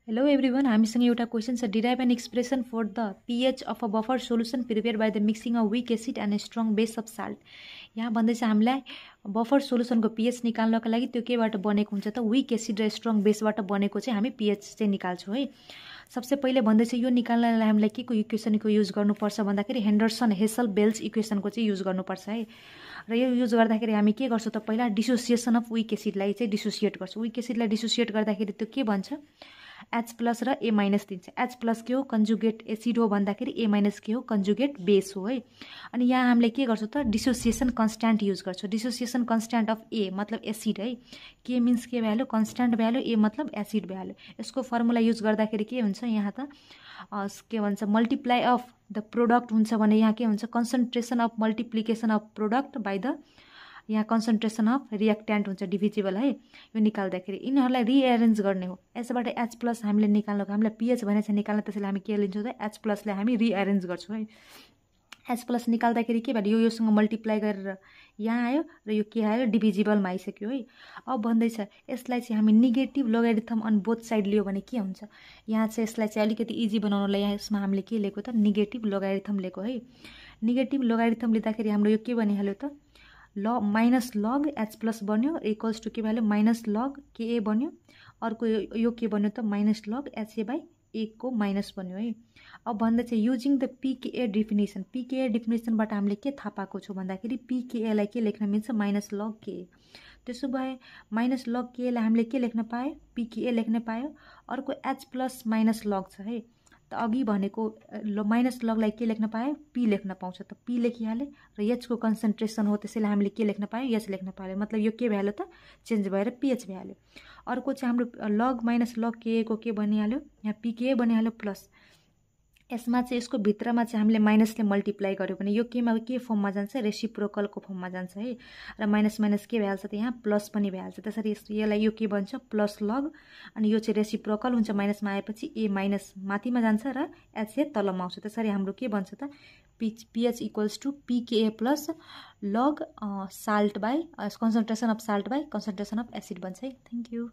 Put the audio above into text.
Hello everyone, हामीसँग एउटा question छ derive an expression for the pH of a buffer solution prepared by the mixing of weak acid and a strong base of salt. यहाँ भन्दैछ हामीलाई buffer सोलुसनको pH निकाल्नको लागि त्यो केबाट बनेको हुन्छ त weak acid र strong बेसबाट बनेको चाहिँ हामी pH चाहिँ निकाल्छौँ है। सबसे पहिले भन्दैछ यो निकाल्नलाई हामीलाई के को इक्वेसनको युज गर्नुपर्छ भन्दाखेरि हेन्डरसन हेसल बेल्स इक्वेसनको चाहिँ युज गर्नुपर्छ है। र यो युज गर्दाखेरि हामी के गर्छौँ त पहिला डिसोसिएसन अफ विक एसिडलाई चाहिँ डिसोसिएट गर्छौँ। विक एसिडलाई डिसोसिएट गर्दाखेरि त्यो के भन्छ H प्लस र A माइनस दिन्छ। H प्लस के हो कन्जुगेट एसिड हो भन्दाखेरि A माइनस के हो कन्जुगेट बेस हो है। अनि यहाँ हामीले के गर्छौँ त डिसोसिएसन कन्स्ट्यान्ट युज गर्छौँ। डिसोसिएसन कन्स्ट्यान्ट अफ A मतलब एसिड है। के मिन्स के भ्यालु कन्स्ट्यान्ट भ्यालु, A मतलब एसिड भ्यालु। यसको फर्मुला युज गर्दाखेरि के हुन्छ यहाँ त के भन्छ मल्टिप्लाई अफ द प्रोडक्ट हुन्छ भने यहाँ के हुन्छ concentration of multiplication of product by the यहाँ कन्सन्ट्रेसन अफ रिएक्ट्यान्ट हुन्छ डिभिजिबल है। यो निकाल्दाखेरि यिनीहरूलाई रिएरेन्ज गर्ने हो। यसबाट H प्लस हामीले निकाल्नको हामीलाई pH भनेको छ निकाल्न, त्यसैले हामी के लिन्छौँ त H प्लसलाई हामी रिएरेन्ज गर्छौँ है। H प्लस निकाल्दाखेरि के भयो योसँग मल्टिप्लाई गरेर यहाँ आयो र यो के आयो डिभिजिबलमा आइसक्यो है। अब भन्दैछ यसलाई चाहिँ हामी negative logarithm on both side लियो भने के हुन्छ। यहाँ चाहिँ यसलाई चाहिँ अलिकति इजी बनाउनलाई यहाँ यसमा हामीले के लिएको त नेगेटिभ लोगारिथम लिएको है। नेगेटिभ लोगारिथम लिँदाखेरि हाम्रो यो के बनिहाल्यो त माइनस लग H प्लस बन्यो इक्वल्स टू के भ्याल्यु माइनस लग KA बन्यो। अर्को यो के बन्यो त minus log HA by A को माइनस बन्यो है। अब भन्दा चाहिँ using the PKA definition, PKA डिफिनेसनबाट हामीले के थाहा पाएको छौँ भन्दाखेरि PKAलाई के लेख्न मिल्छ माइनस लग KA। त्यसो भए माइनस लग KAलाई हामीले के लेख्न पायो PKA लेख्न पायो। अर्को H प्लस माइनस लग छ है। त अघि भनेको माइनस लगलाई के लेख्न पायो P लेख्न पाउँछ त P लेखिहाले र H को कन्सन्ट्रेसन हो त्यसैले हामीले के लेख्न पायो H लेख्न पायो। मतलब यो के भ्याल्यु त चेन्ज भएर pH भ्याल्यु। अर्को चाहिँ हाम्रो लग माइनस लग KA को के बनिहाल्यो यहाँ PKA बनिहाल्यो प्लस यसमा चाहिँ यसको भित्रमा चाहिँ हामीले माइनसले मल्टिप्लाई गर्यो भने यो केमा के फर्ममा जान्छ रेसिप्रोकलको फर्ममा जान्छ है। र माइनस माइनस के भइहाल्छ त यहाँ प्लस पनि भइहाल्छ। त्यसरी यसलाई यो के बन्छ प्लस लग अनि यो चाहिँ रेसिप्रोकल हुन्छ माइनसमा आएपछि A माइनस माथिमा जान्छ र HA तलमा आउँछ। त्यसरी हाम्रो के बन्छ त pH equals to PKA plus log salt by concentration of salt by concentration of acid बन्छ है। Thank you.